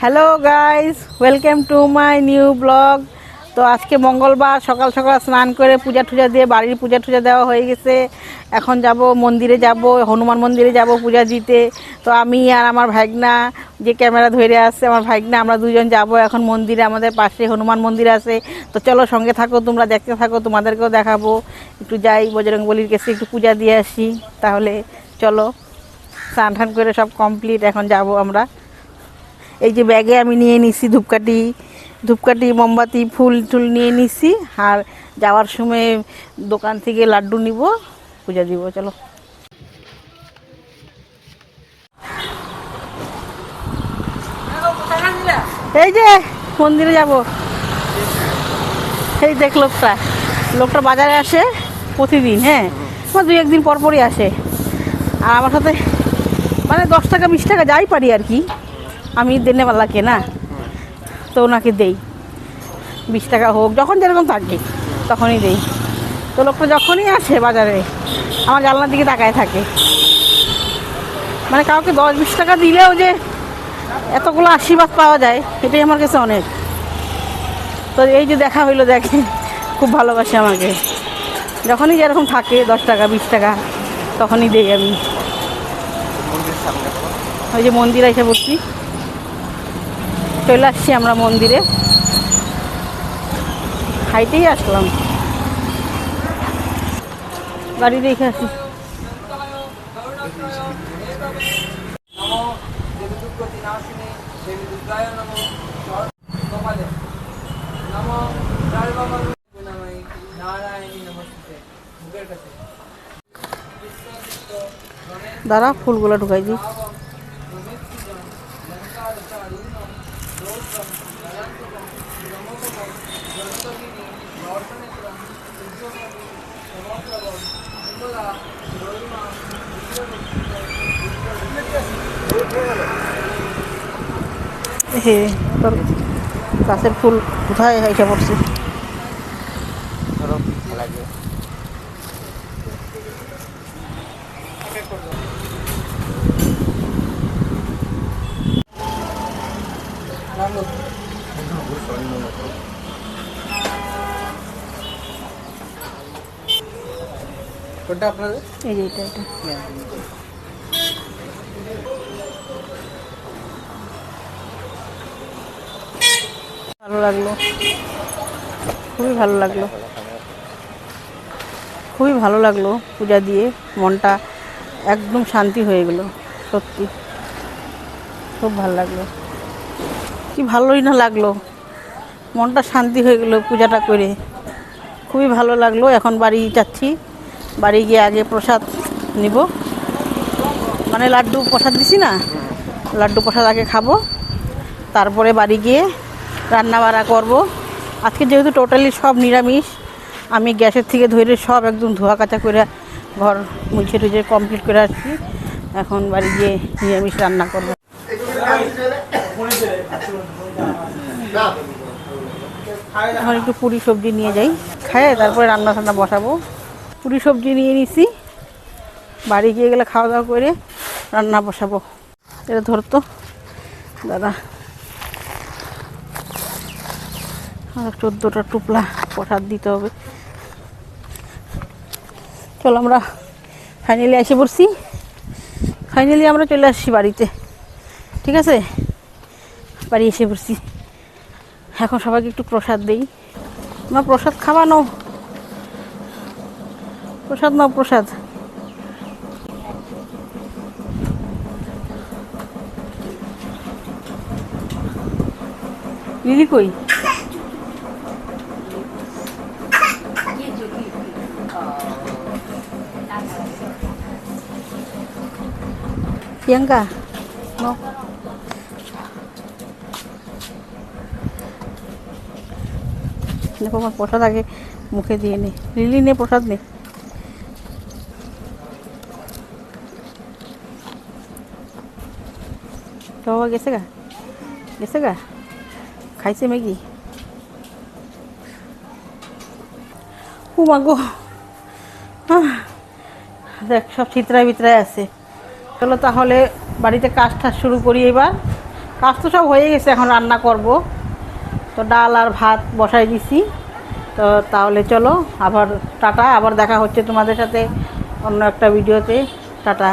Hello guys, welcome to my new blog. তো আজকে মঙ্গলবার, সকাল সকাল স্নান করে পূজা টুজা দিয়ে বাড়ির পূজা টুজা দেওয়া হয়ে গেছে। এখন যাব মন্দিরে, যাব হনুমান মন্দিরে যাব পূজা দিতে। তো আমি আর আমার ভাগনা, যে ক্যামেরা ধরে আসছে আমার ভাগনা, আমরা দুজন যাব এখন মন্দিরে। আমাদের পাশে হনুমান মন্দির আছে। তো চলো সঙ্গে থাকো, তোমরা দেখতে থাকো, তোমাদেরকেও দেখাবো। একটু যাই বজরংবলীর কাছে, একটু পূজা দিয়ে আসি। তাহলে চলো, স্নান টান করে সব কমপ্লিট, এখন যাব আমরা। এই যে ব্যাগে আমি নিয়ে নিছি ধূপকাঠি মোমবাতি ফুল টুল নিয়ে নিছি। আর যাওয়ার সময় দোকান থেকে লাড্ডু নিব, পূজা দিব। চলো, এই যে মন্দিরে যাব। এই দেখ লোকটা বাজারে আসে প্রতিদিন। হ্যাঁ, আমার 2-1 দিন পর পরই আসে। আর আমার সাথে মানে 10 টাকা 20 টাকা যাই পারি আর কি, আমি দেনেওয়ালাকে না, তো ওনাকে দেই। 20 টাকা হোক, যখন যেরকম থাকে তখনই দেই। তো লোকটা যখনই আসে বাজারে আমার জানলার দিকে তাকায় থাকে। মানে কাউকে 10-20 টাকা দিলেও যে এতগুলো আশীর্বাদ পাওয়া যায়, এটাই আমার কাছে অনেক। তো এই যে দেখা হইলো, দেখে খুব ভালোবাসে আমাকে। যখনই যেরকম থাকে 10 টাকা 20 টাকা তখনই দেই আমি। ওই যে মন্দিরে এসে বসছি, চলে আসছি আমরা মন্দিরে, হাইটেই আসলাম, গাড়ি রেখে আসি। দাঁড়া, ফুলগুলো ঢুকাই দিই। হে, তোর গাছের ফুল কোথায় এসে পড়ছে? কোনটা আপনাদের? এই যে এটা ভালো লাগলো, খুবই ভালো লাগলো, খুবই ভালো লাগলো। পূজা দিয়ে মনটা একদম শান্তি হয়ে গেল, সত্যি খুব ভালো লাগলো। কি ভালোই না লাগলো, মনটা শান্তি হয়ে গেল পূজাটা করে, খুবই ভালো লাগলো। এখন বাড়ি যাচ্ছি, বাড়ি গিয়ে আগে প্রসাদ নিব, মানে লাড্ডু প্রসাদ দিছি না, লাড্ডু প্রসাদ আগে খাবো, তারপরে বাড়ি গিয়ে রান্না বাড়া করবো। আজকে যেহেতু টোটালি সব নিরামিষ, আমি গ্যাসের থেকে ধরে সব একদম ধোয়া কাচা করে ঘর মুছে টুছে কমপ্লিট করে আসছি। এখন বাড়ি গিয়ে নিরামিষ রান্না করবো। এখন একটু পুরি সবজি নিয়ে যাই, খায় তারপরে রান্না টান্না বসাবো। পুরি সবজি নিয়ে নিছি, বাড়ি গিয়ে গেলে খাওয়া দাওয়া করে রান্না বসাবো। এটা ধরতো দাদা, 14টা টুপলা প্রসাদ দিতে হবে। চলো, আমরা ফাইনালি এসে পড়ছি, ফাইনালি আমরা চলে আসছি বাড়িতে। ঠিক আছে, বাড়ি এসে পড়ছি। এখন সবাইকে একটু প্রসাদ দিই। আমার প্রসাদ খাওয়ানো, প্রসাদ নাও, প্রসাদ। দিদি কই? প্রিয়াঙ্কা নাও। দেখো, আমার প্রসাদ আগে মুখে দিয়ে নে। লিলি নে, প্রসাদ নে। বাবা গেছে গা, খাইছে ম্যাগি। ও মা গো, দেখ সব চিত্রায় বিত্রায় আছে। চলো তাহলে বাড়িতে কাজ টাজ শুরু করি। এবার কাজ তো সব হয়ে গেছে, এখন রান্না করব। তো ডাল আর ভাত বসাই দিছি। তো তাহলে চলো আবার টাটা, আবার দেখা হচ্ছে তোমাদের সাথে অন্য একটা ভিডিওতে। টাটা।